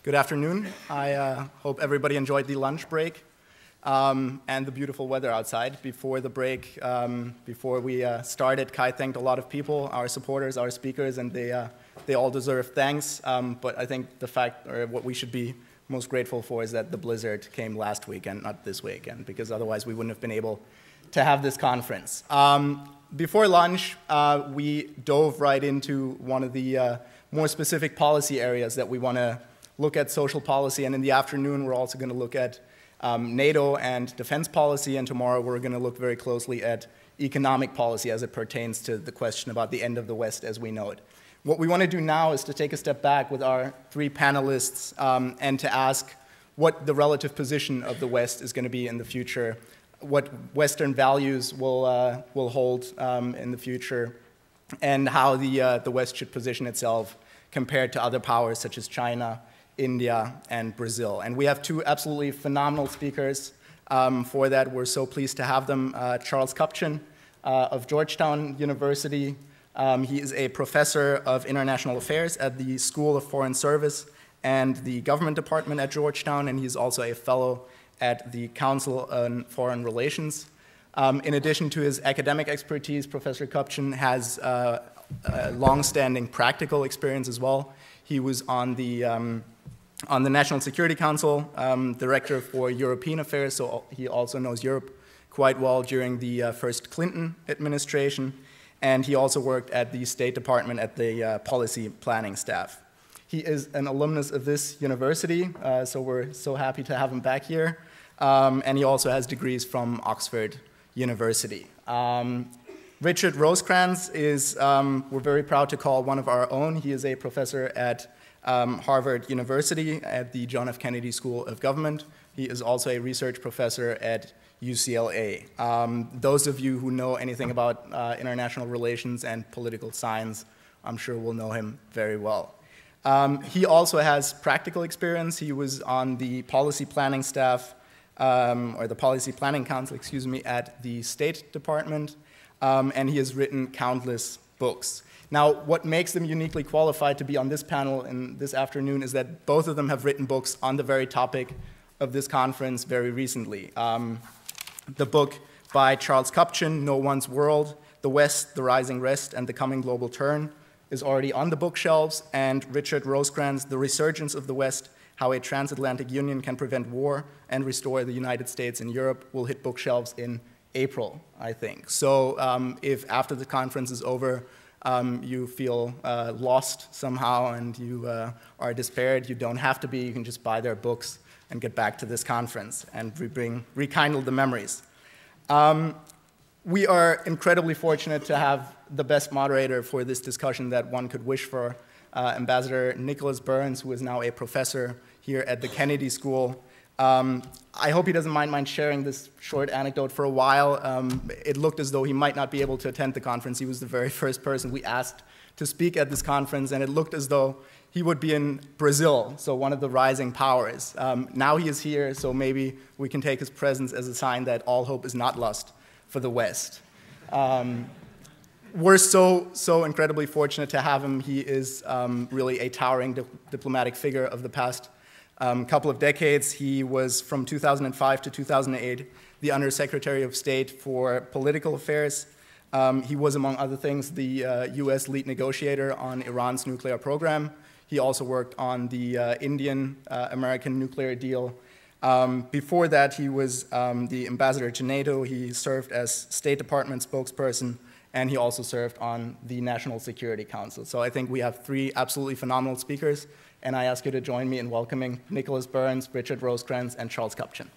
Good afternoon. I hope everybody enjoyed the lunch break and the beautiful weather outside. Before the break, before we started, Kai thanked a lot of people, our supporters, our speakers, and they all deserve thanks. But I think the fact, or what we should be most grateful for, is that the blizzard came last weekend, not this weekend, because otherwise we wouldn't have been able to have this conference. Before lunch, we dove right into one of the more specific policy areas that we want to look at: social policy. And in the afternoon, we're also going to look at NATO and defense policy. And tomorrow, we're going to look very closely at economic policy as it pertains to the question about the end of the West as we know it. What we want to do now is to take a step back with our three panelists and to ask what the relative position of the West is going to be in the future, what Western values will hold in the future, and how the West should position itself compared to other powers such as China, India, and Brazil. And we have two absolutely phenomenal speakers for that. We're so pleased to have them. Charles Kupchan of Georgetown University. He is a professor of international affairs at the School of Foreign Service and the Government Department at Georgetown, and he's also a fellow at the Council on Foreign Relations. In addition to his academic expertise, Professor Kupchan has long-standing practical experience as well. He was on the National Security Council, Director for European Affairs, so he also knows Europe quite well during the first Clinton administration, and he also worked at the State Department at the policy planning staff. He is an alumnus of this university, so we're so happy to have him back here, and he also has degrees from Oxford University. Richard Rosecrans is, we're very proud to call one of our own. He is a professor at Harvard University at the John F. Kennedy School of Government. He is also a research professor at UCLA. Those of you who know anything about international relations and political science, I'm sure will know him very well. He also has practical experience. He was on the policy planning staff, or the Policy Planning Council, excuse me, at the State Department, and he has written countless books. Now, what makes them uniquely qualified to be on this panel this afternoon is that both of them have written books on the very topic of this conference very recently. The book by Charles Kupchan, No One's World, The West, The Rising Rest, and the Coming Global Turn, is already on the bookshelves, and Richard Rosecrans, The Resurgence of the West, How a Transatlantic Union Can Prevent War and Restore the United States and Europe, will hit bookshelves in April, I think. So if after the conference is over, you feel lost somehow and you are despaired, you don't have to be. You can just buy their books and get back to this conference and rekindle the memories. We are incredibly fortunate to have the best moderator for this discussion that one could wish for, Ambassador Nicholas Burns, who is now a professor here at the Kennedy School. I hope he doesn't mind sharing this short anecdote. For a while, it looked as though he might not be able to attend the conference. He was the very first person we asked to speak at this conference, and it looked as though he would be in Brazil, so one of the rising powers. Now he is here, so maybe we can take his presence as a sign that all hope is not lost for the West. We're so incredibly fortunate to have him. He is really a towering diplomatic figure of the past couple of decades. He was, from 2005 to 2008, the Undersecretary of State for Political Affairs. He was, among other things, the US lead negotiator on Iran's nuclear program. He also worked on the Indian-American nuclear deal. Before that, he was the ambassador to NATO. He served as State Department spokesperson, and he also served on the National Security Council. So I think we have three absolutely phenomenal speakers, and I ask you to join me in welcoming Nicholas Burns, Richard Rosecrans, and Charles Kupchan.